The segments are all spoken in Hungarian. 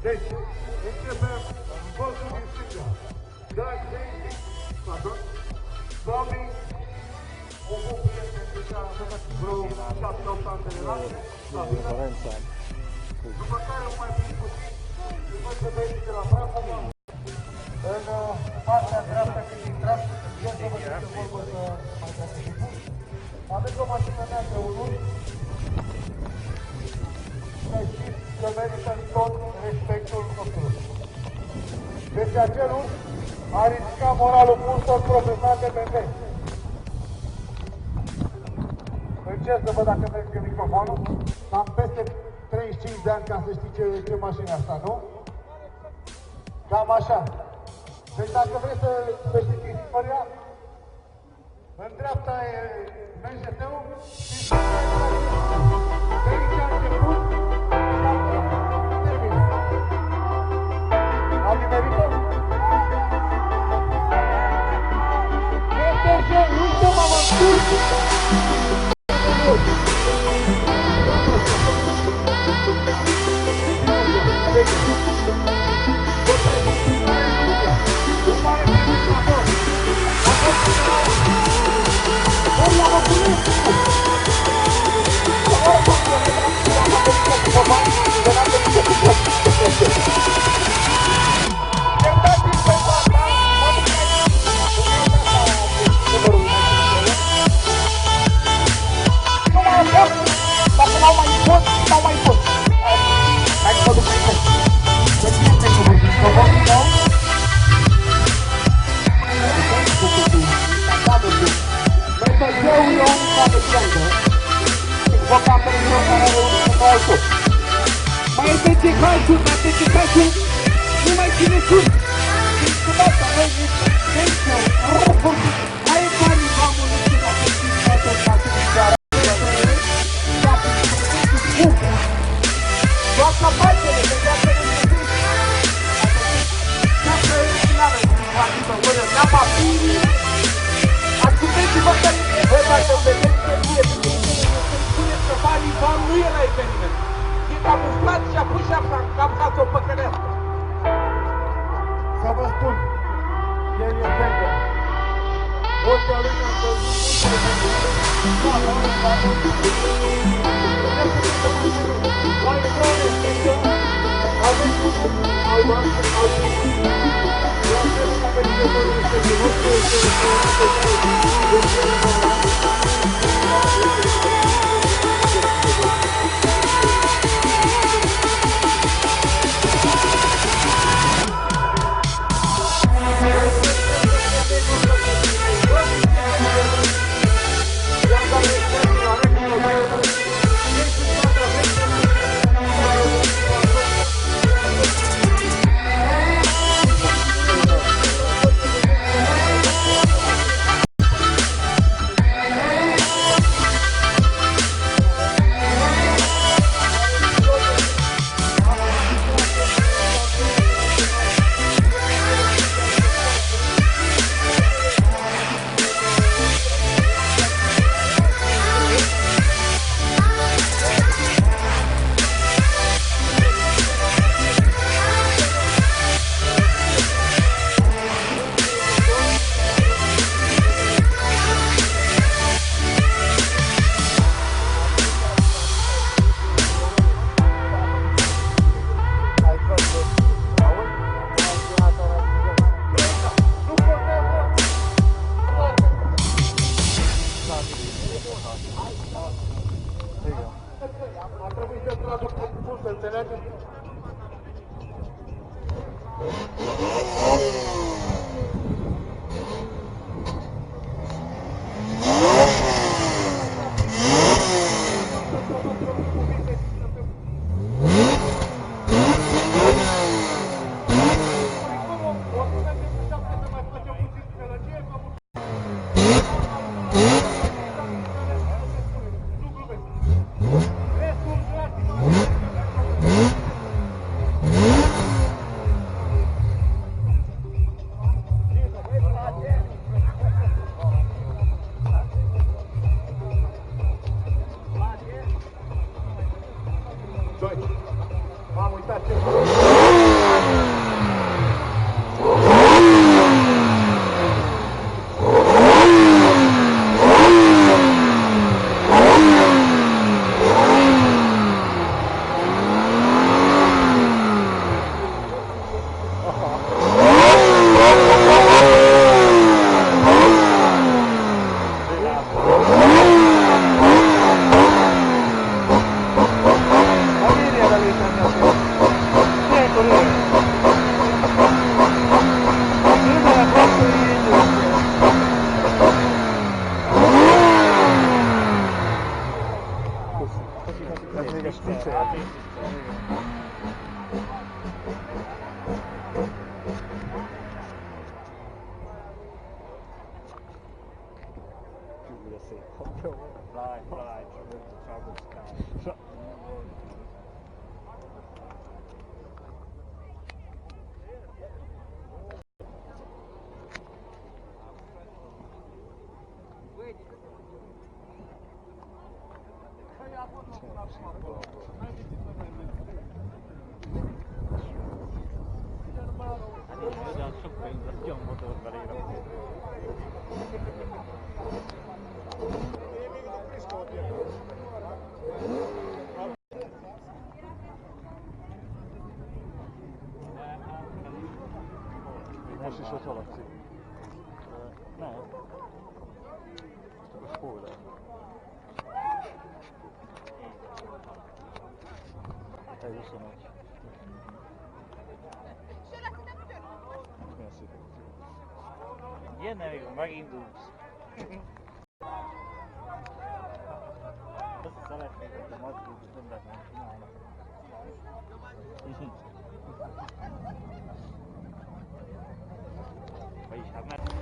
Deci, începem golul din stânga. Dragi Daisy, Bobby, o bun prieten deja vreo 7-8 ani de la după care o mai pun puțin, după ce Daisy de la Brahma, în partea dreaptă când intrați, eu să vă zic că vorbă să mai dați și bun. Aveți o mașină neagră unul, să știți că merită tot respectul nostru. Deci acelul a ridicat moralul multor profesionali de BMW. Încerc să văd dacă merge microfonul. Am peste 35 de ani ca să știi ce mașină asta, nu? Cam așa. Deci dacă vreți să știți istoria, în dreapta e MGT-ul și de aici a început și acum termină. A nimerit-o? Este așa, uite-mă, mă încurc! Mai este calciul, nu mai ține sus. Niciodată noi este ai banii mamă, nu știu dacă știți toată statul de seara. Toată partele, de toată nu se trece. Dacă e finală, adică vădă, n-am apirii. Ascultați-vă că vă dacă vedeți că nu e spuneți că banii bani nu e la eveniment. E camuflat și a pus și așa, cam ca să o păcălească. Să vă spun, el e verde. Orice a lui am văzut, nu Most is wat hallatszik. Nem. Csak a spoiler. Ez 21. Milyen szép. Ilyen még megindulsz. Azt szeretnék, hogy a mazdulsz többet nem csinálnak. Vagyis hát mert...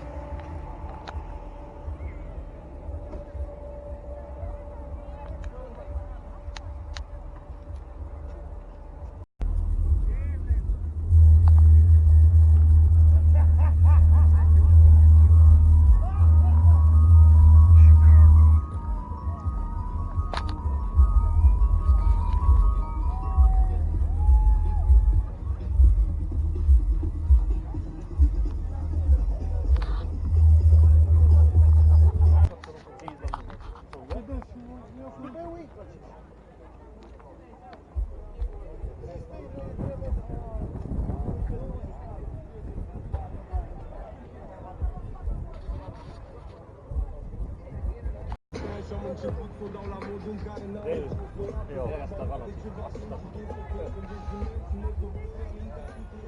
Jó.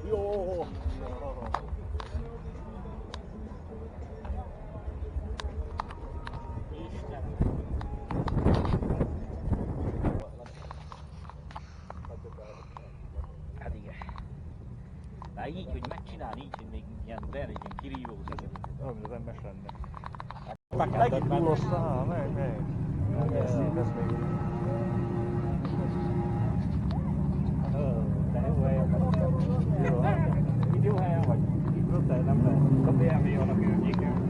Jó. Hát igen. De így, hogy megcsinálni így, hogy még ilyen kirívós. Olyan, az ember lenne. Megint túlozta, meg. Ez még. De jó helyen vagy. Jó. Itt jó helyen vagy. Itt rossz helyen nem lehet. A BMW van a környéken.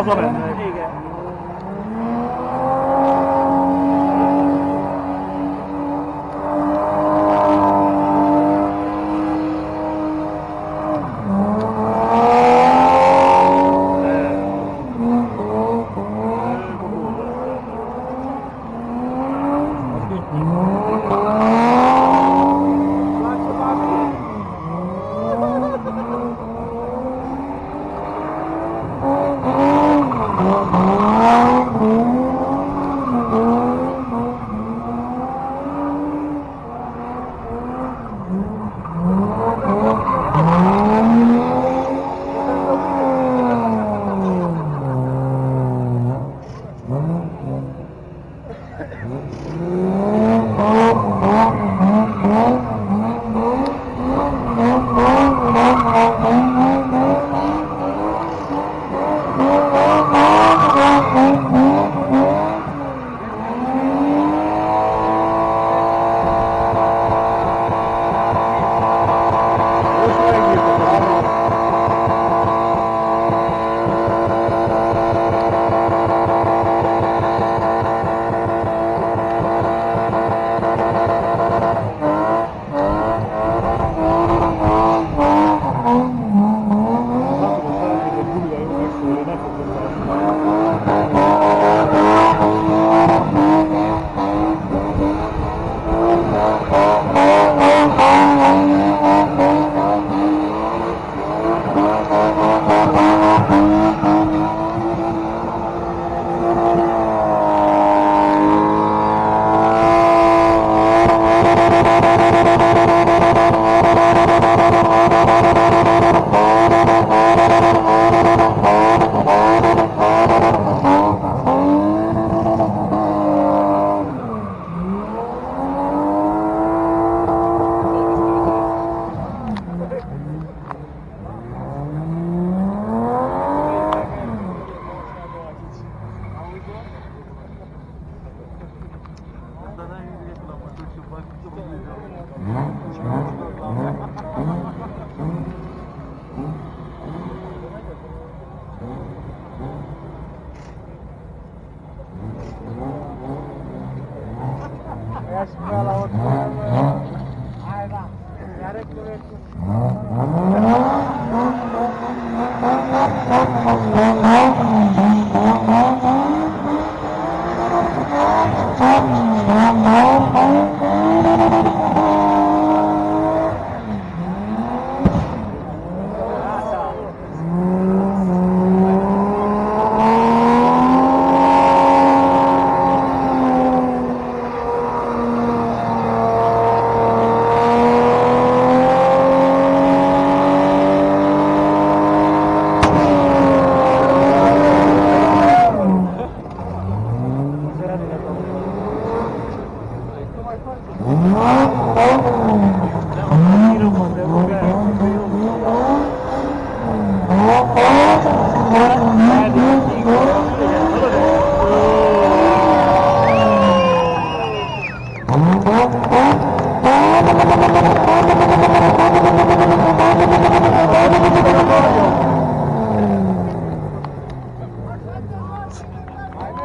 hazamennek. Igen.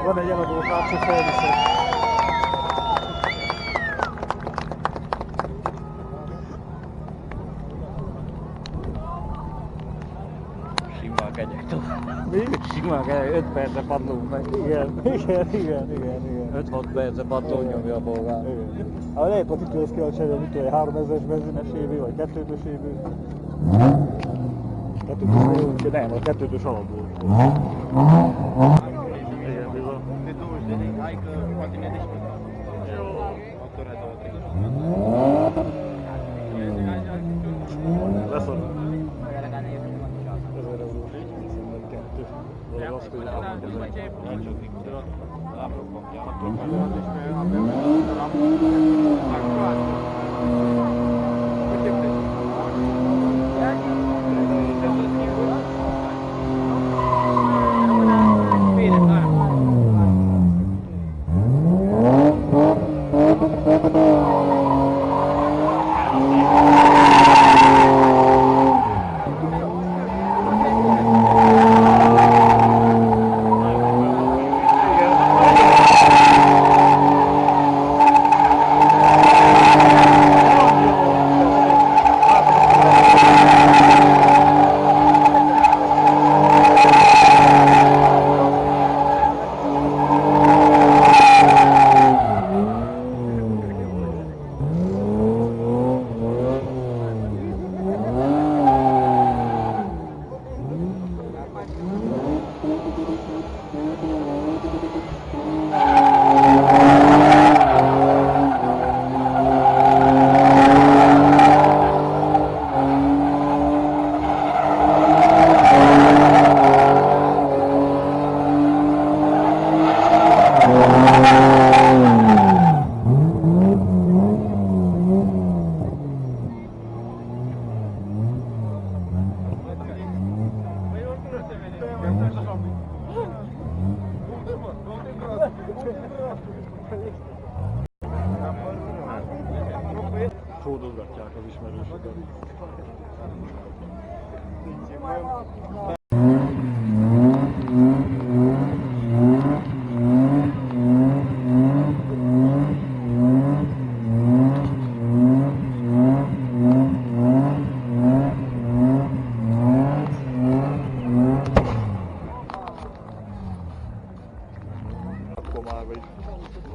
Van egy eladó hátsó felviszed. Simán kegyek tovább. Mi? Simán kell, 5 percre padlunk meg. Igen. 5-6 perce pattól nyomja a bolgár. Hát lehet, hogy itt lesz ki a cserélni, mit olyan 3000-es benzines évű, vagy 2-ös évű. 2-ös évű, nem, a 2-ös alapból. Igen, bizony. Hai că poate ne deși. Motorul Leszorul. 1000 euró. Viszont 2. Valahogy azt tudja,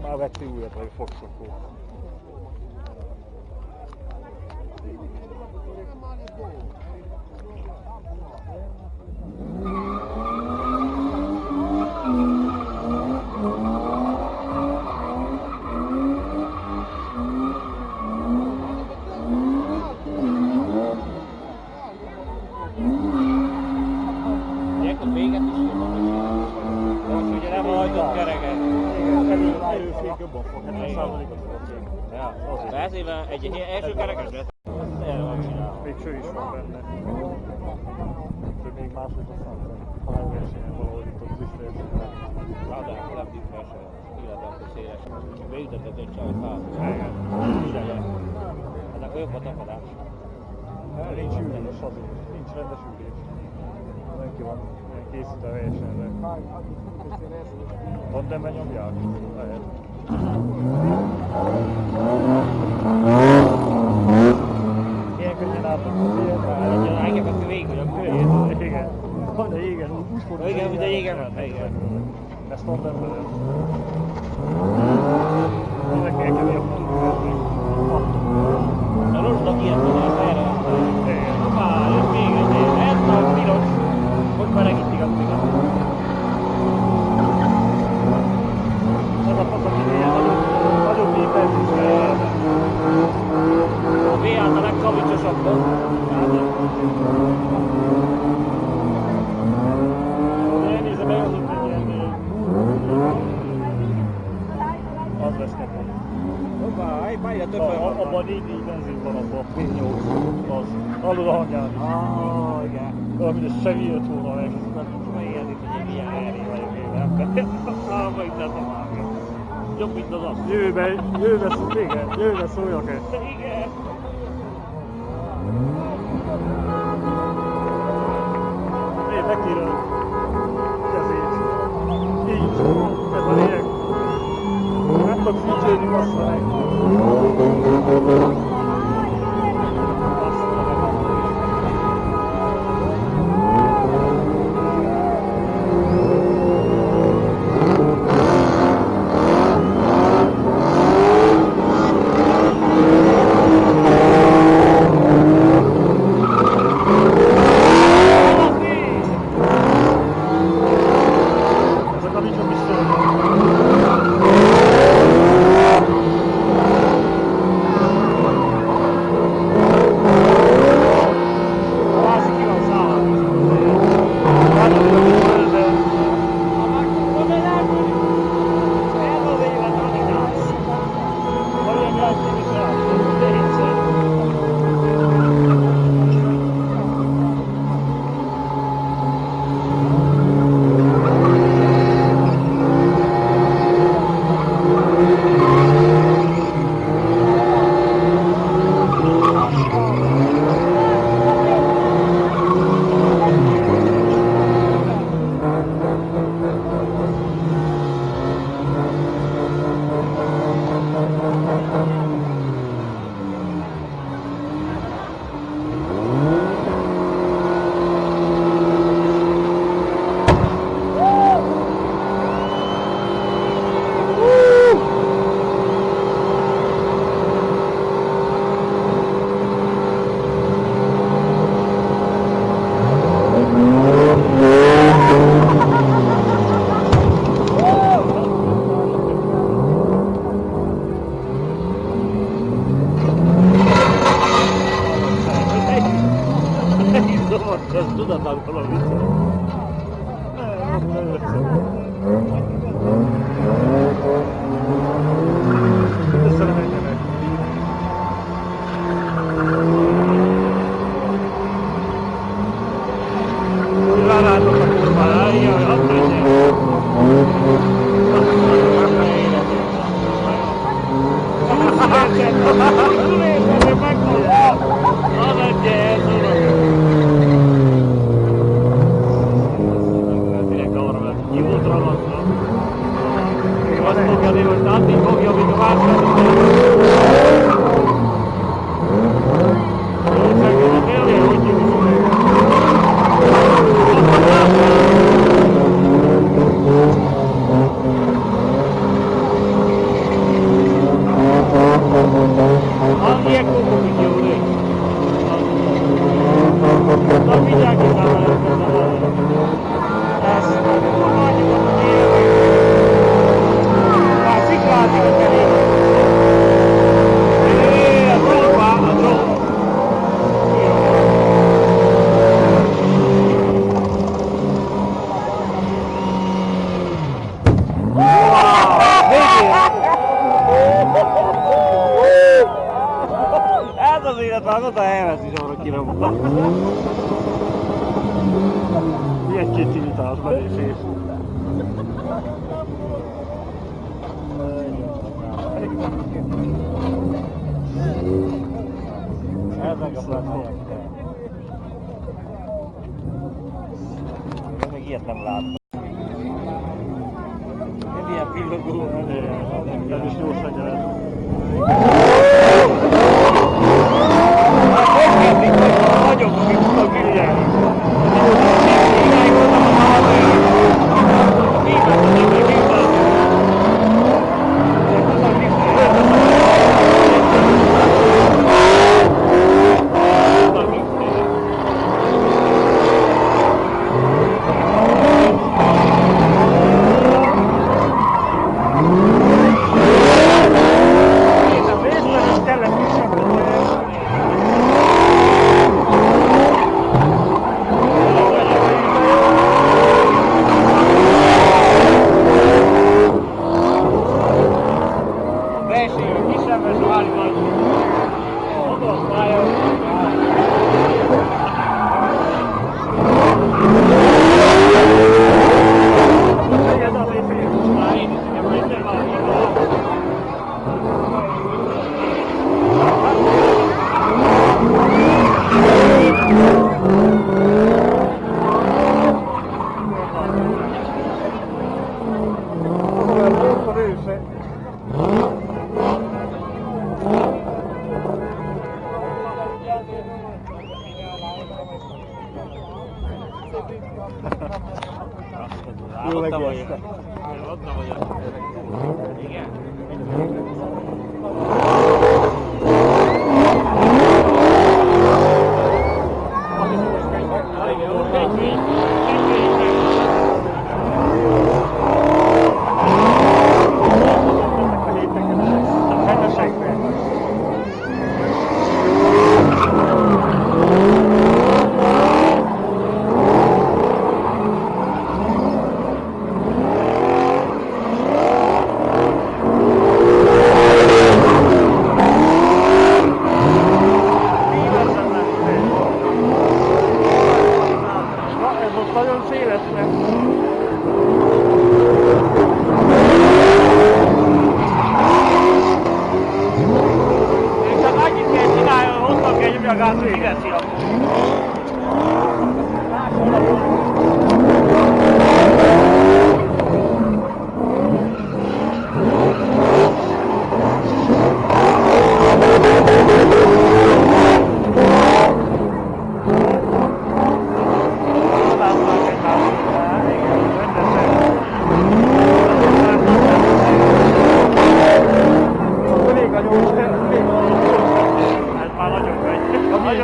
Már vettél újat, vagy fogsz akkor. Ilyenkor véget is jobban csinálni. Most ugye nem hajtott kereget. Előfék jobban fog, 70%-ot fogok én. Ja, de ezért egy első kerekes lesz. Erre van csinálva. Még cső is van benne. De még máshogy aztán talán versenyen valahogy itt ott visszaértünk. Ráadásul nem differsen, életemben széles. Beütetett egy csaj fát. Igen. Hát akkor jobb a tapadás. Nincs ülés azért, nincs rendes ülés. Neki van ilyen készítve versenyre. Tandemben nyomják? Lehet. Ilyen könnyen átadom, ilyen rá. Igen, akkor végül a körét. Igen. De igen, úgy fordul. Igen, de igen van, igen. Ezt tandemben lesz. Ennek kell kell ilyen tudni. Na rosnak ilyen tudás erre. Igen. Hoppá, jött még egy. Ez már piros. Hogy már megittik a piros. Az a fasz, aki ilyen nagyobb ételzésre. A V-át a legkavicsosabb. Elnézem, elhozott egy ilyen... Az lesz nekem. Hoppá, egyre több olyan van. Abban 4 benzin van abban. 8. Az. Hallod a hangján is. Igen. Olyan, mint a Chevy jött volna meg. Ilyen itt, hogy egy ilyen eré vagyok én ember. Majd nem vágja. Jobb, mint az az. Jövőben szóljak-e? Igen. Én megkérem kezét. Így. Ez a lényeg. Nem tudok figyelni, bassza meg. legittimitásban is. Ezek a platformok. Én még ilyet nem láttam. Egy ilyen pillogó van. Nem is jó segélyed. Nagyobb, mint a Guillermo. Jó megérte. Ott nem vagyok. Igen?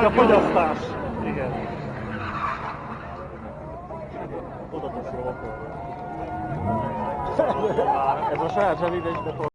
A fogyasztás. Igen. Oda teszem akkor. Ez a saját zselidésbe fog.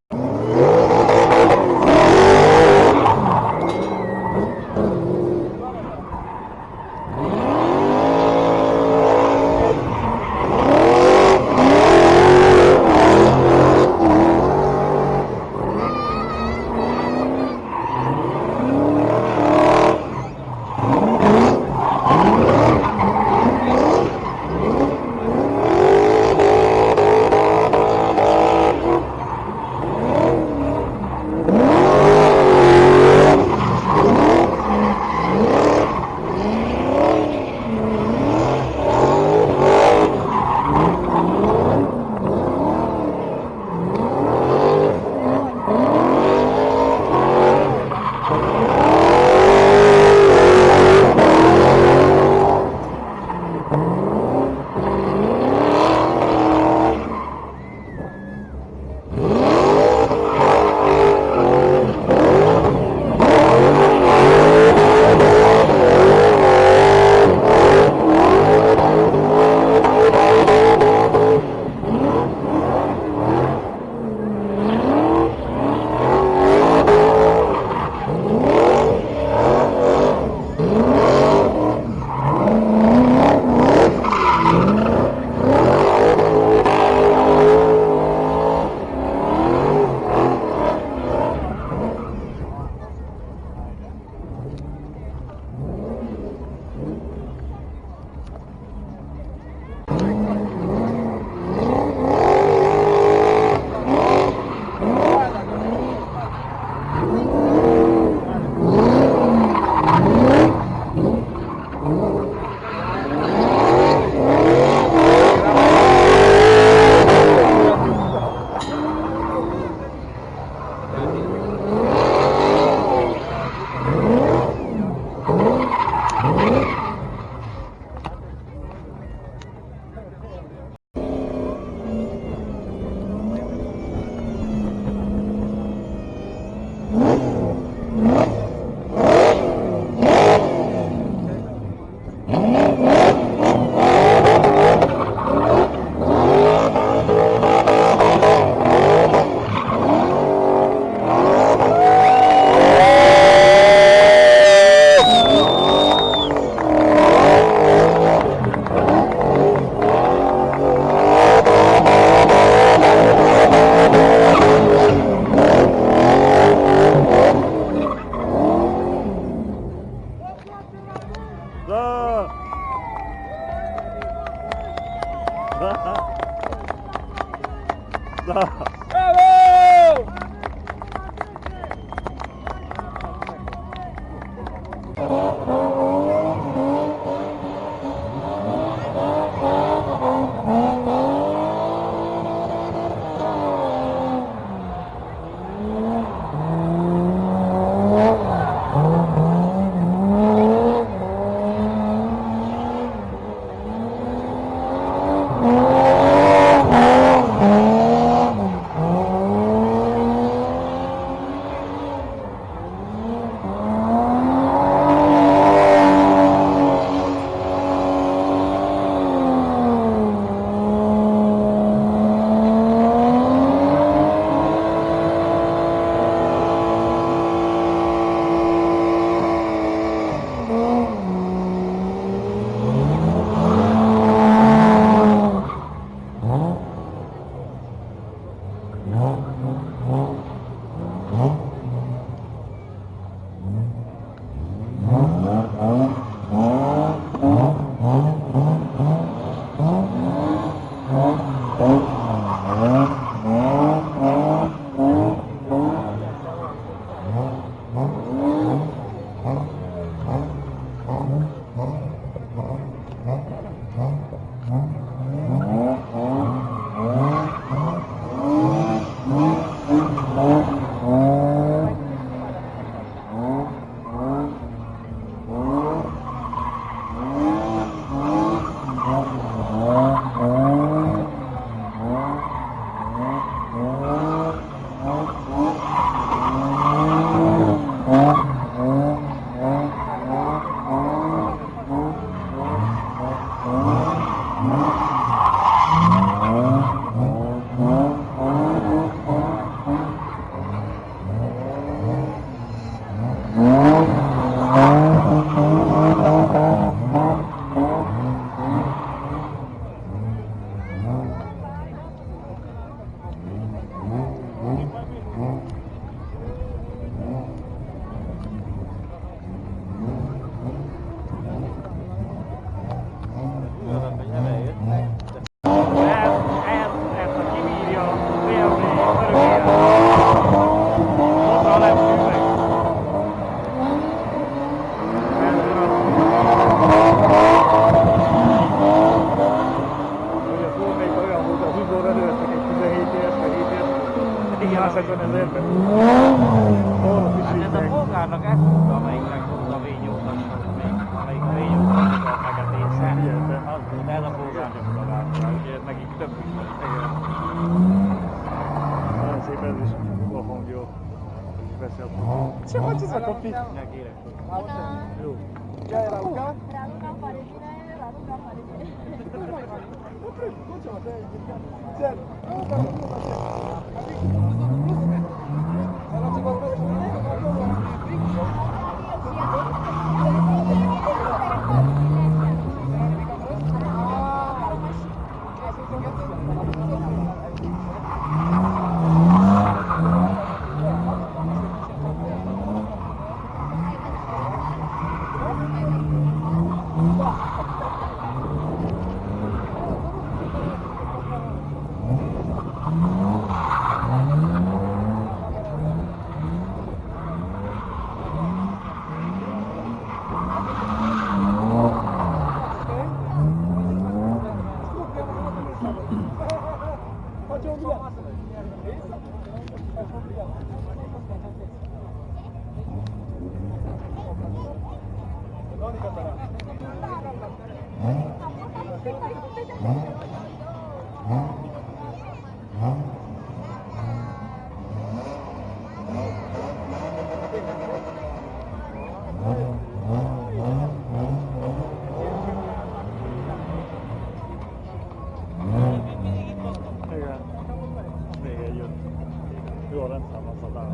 Jó, rendben van szatán.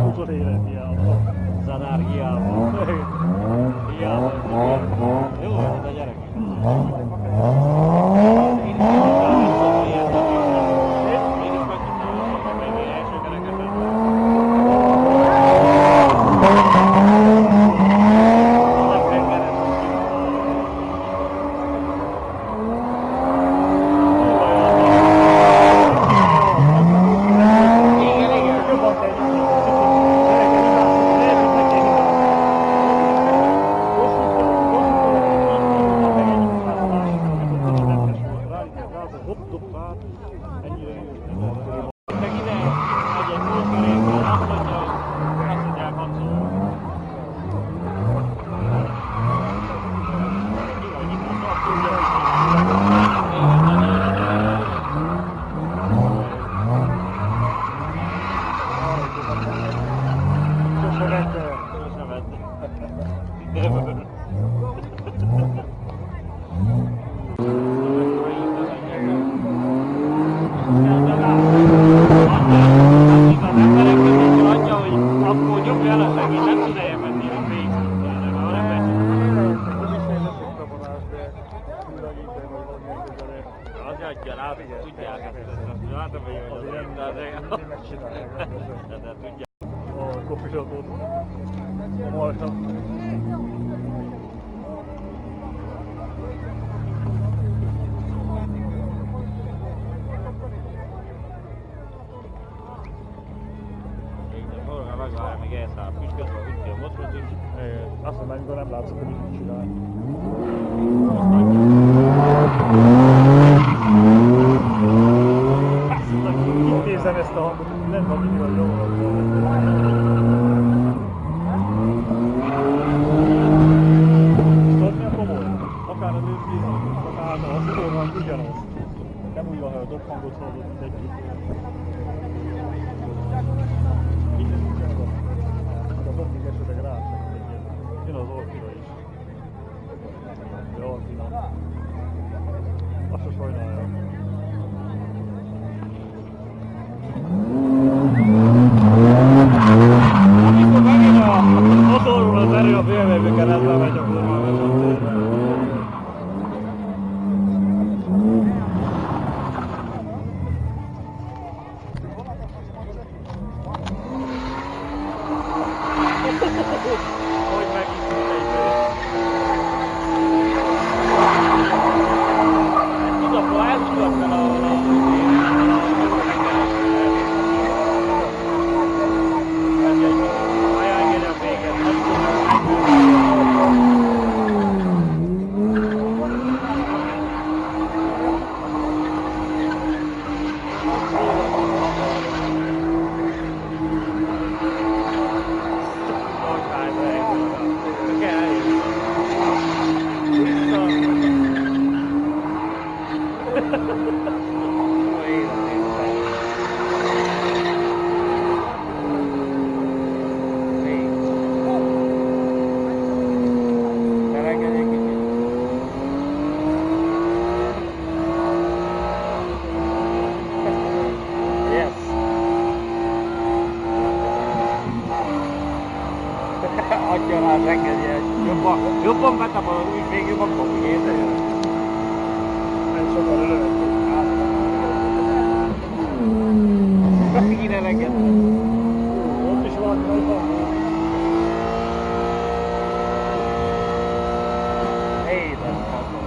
Úgy volt élet hiába. Zanár hiába. Hiába. Jó, ez a gyerek. A kopisatót. Marha. Megvárja, még elszáll a püspöt, vagy úgy kell mocsot is. Azt mondom, amikor nem látszott, hogy mit csinál. Intézem ezt a hangot, nem van mindig a jó. Tudod mi a komoly? Akár az őszíz, akár a szorhang ugyanaz. Nem úgy van, hogy a dobhangot hallod mindegyik. A dobbig esetleg ráadnak egyet. Jön az orkira is. De orkina. Azt se sajnálja. Amikor megint a motorról az erő a BMW keretben megy, akkor már vezetőre. Hogy megint tudod, elszúrtam a adja rá az engedélyet. Jobban betapad az új fék, jobban fog úgy érteni. Nem sokan lőtt. Kéne eleget. Ott is van, hogy van. Édes faszom.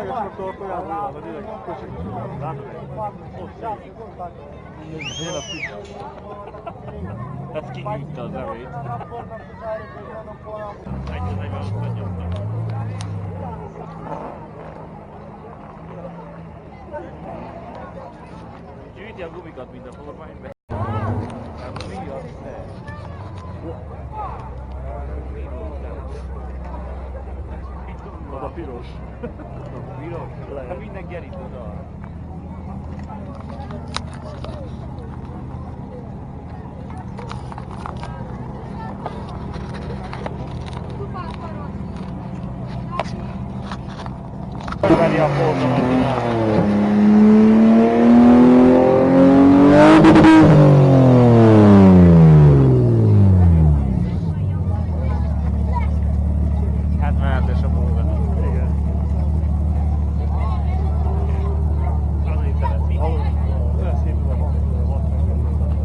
Tényleg sok olyan van, hogy tényleg köcsög is van. Nem? Ott szép. Én a függ. Ez kinyújta az erőt. Egy Vigye a gumikat mind a formányba. Mi az te? Az a piros. Piros? Hát minden gerít oda. Veri a poltomat hát mehetes a bolga. Igen. Azért szeretni. Olyan szép a hat megjelöltet.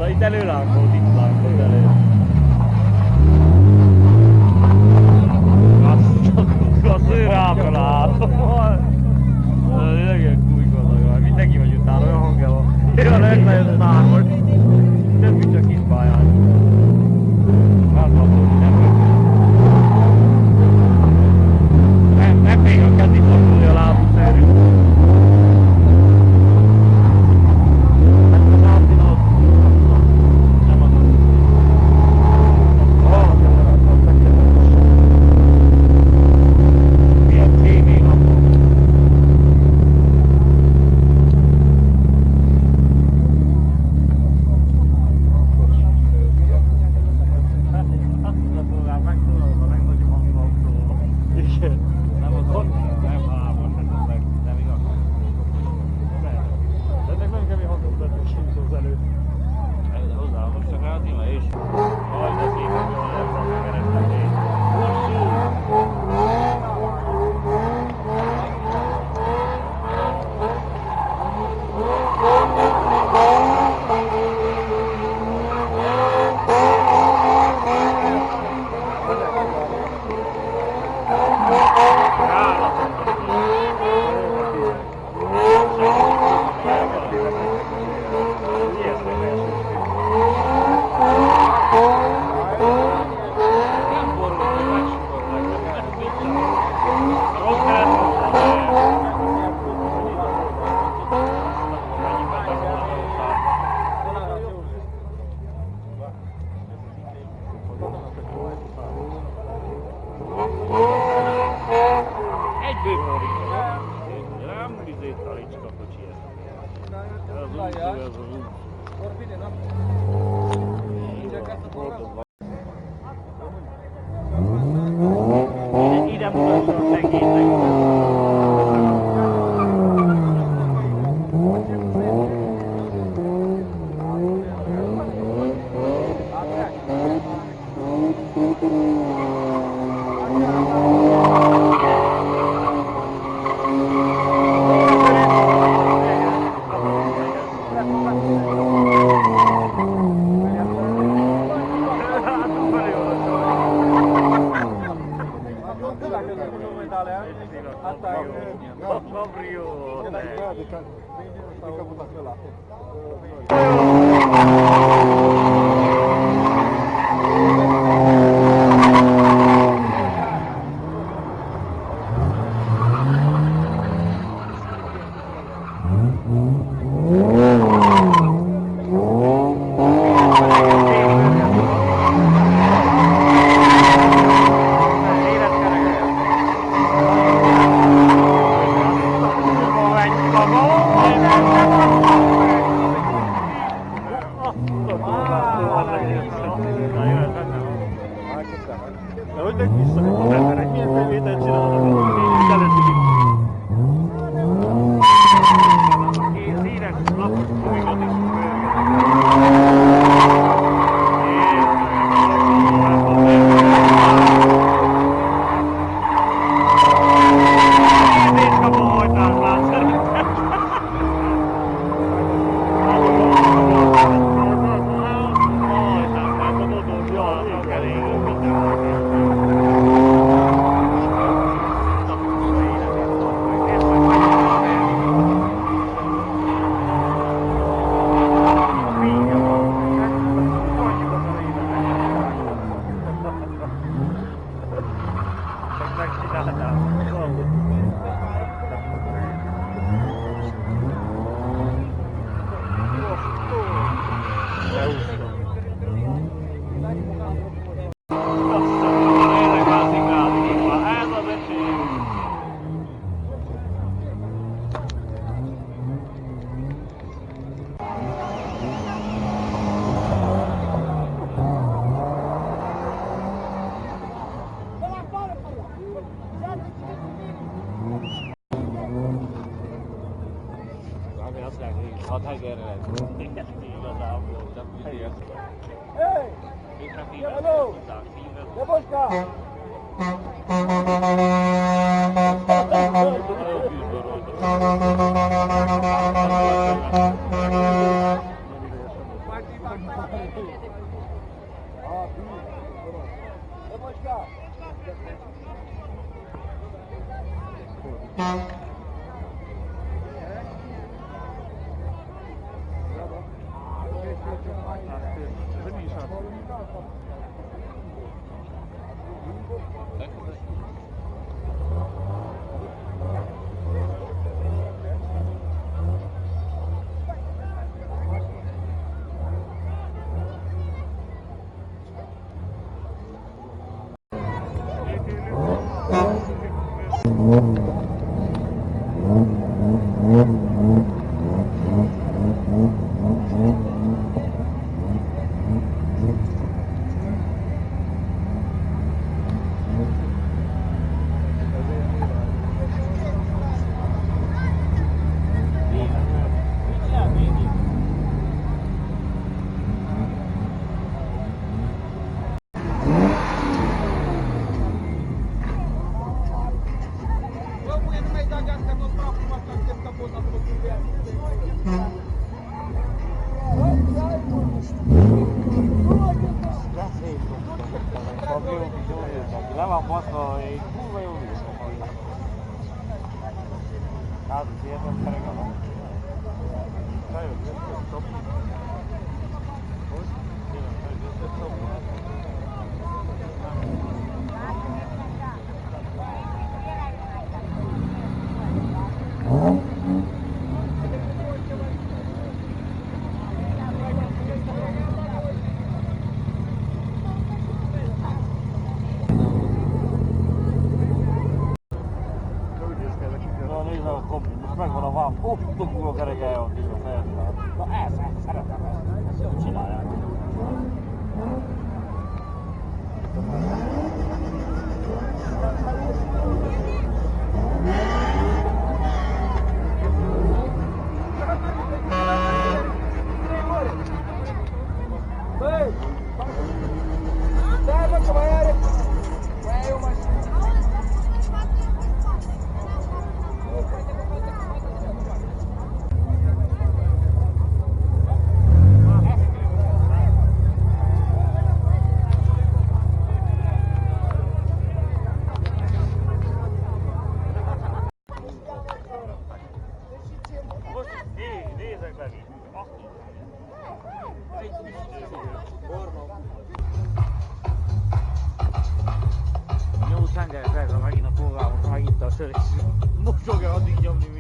Itt előlánkolt, itt lánkolt elő. Az ő rámra látom. Legyen kújkolnak, mindenki vagy utána, olyan hangja van. Én a legnagyobb számol. Többi csak itt pályán. Nem még a kezit lakulni a lábuk szerint. De hogy meg vissza, hogy emberek milyen felvételt csinálnak, hogy előtti ki. Híres lapos gumikat is pörget. tényleg, a tegerre igazából, csak helyes. Hey! Hello! Deboska! Levam baszva, egy kurva jó víz. Hát, ilyen emberek van. Sajnos, ez top. Hogy? Ez top. Megvan a vám, kurva kerekelje ott is a fejedben. Na ezt szeretem ezt jól csinálják. Jó tengerfekre megint a forgalmat, megint a sör, és most fogja addig nyomni,